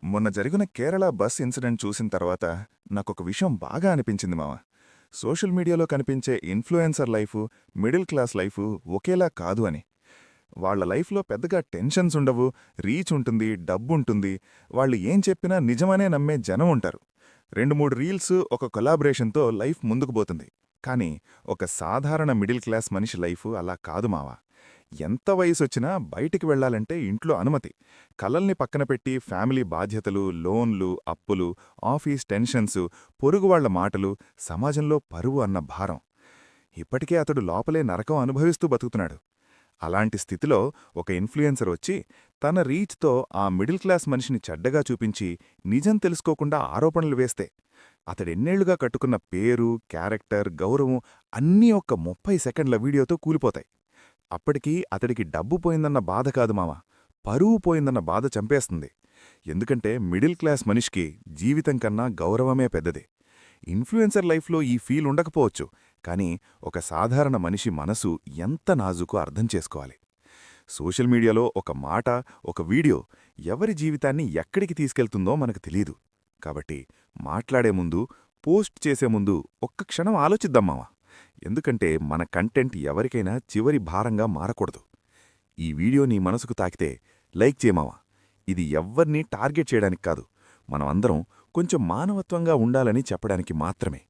మొన్న జరిగిన Kerala bus incident చూసిన తర్వాత నాకొక విషయం బాగా అనిపించింది మావ. సోషల్ మీడియాలో కనిపించే influencer life, middle class life ఒకేలా కాదు అని. వాళ్ళ లైఫ్లో పెద్దగా టెన్షన్స్ ఉండవు, రీచ్ ఉంటుంది, డబ్బుంటుంది, వాళ్ళు ఏం చెప్పినా నిజమనే నమ్మే జనం ఉంటారు. 2-3 రీల్స్, ఒక కొలాబరేషన్తో లైఫ్ ముందుకు పోతుంది. కానీ ఒక సాధారణ మిడిల్ క్లాస్ మనిషి లైఫు అలా కాదు మావా. ఎంత వయసొచ్చినా బయటికి వెళ్లాలంటే ఇంట్లో అనుమతి. కలల్ని పక్కన పెట్టి ఫ్యామిలీ బాధ్యతలు, లోన్లు, అప్పులు, ఆఫీస్ టెన్షన్స్, పొరుగువాళ్ల మాటలు, సమాజంలో పరువు అన్న భారం. ఇప్పటికే అతడు లోపలే నరకం అనుభవిస్తూ బతుకుతున్నాడు. అలాంటి స్థితిలో ఒక ఇన్ఫ్లుయెన్సర్ వచ్చి తన రీచ్తో ఆ మిడిల్ క్లాస్ మనిషిని చెడ్డగా చూపించి నిజం తెలుసుకోకుండా ఆరోపణలు వేస్తే అతడెన్నేళ్లుగా కట్టుకున్న పేరు, క్యారెక్టర్, గౌరవం అన్నీ ఒక్క 30 సెకండ్ల వీడియోతో కూలిపోతాయి. అప్పటికి అతడికి డబ్బు పోయిందన్న బాధ కాదు మావా, పరువు పోయిందన్న బాధ చంపేస్తుంది. ఎందుకంటే మిడిల్ క్లాస్ మనిషికి జీవితం కన్నా గౌరవమే పెద్దది. ఇన్ఫ్లుయెన్సర్ లైఫ్లో ఈ ఫీల్ ఉండకపోవచ్చు, కానీ ఒక సాధారణ మనిషి మనసు ఎంత నాజుకో అర్థం చేసుకోవాలి. సోషల్ మీడియాలో ఒక మాట, ఒక వీడియో ఎవరి జీవితాన్ని ఎక్కడికి తీసుకెళ్తుందో మనకు తెలీదు. కాబట్టి మాట్లాడే ముందు, పోస్ట్ చేసే ముందు ఒక్క క్షణం ఆలోచిద్దాం మావా. ఎందుకంటే మన కంటెంట్ ఎవరికైనా చివరి భారంగా మారకూడదు. ఈ వీడియో నీ మనసుకు తాకితే లైక్ చేయమావా. ఇది ఎవ్వర్నీ టార్గెట్ చేయడానికి కాదు, మనమందరం కొంచెం మానవత్వంగా ఉండాలని చెప్పడానికి మాత్రమే.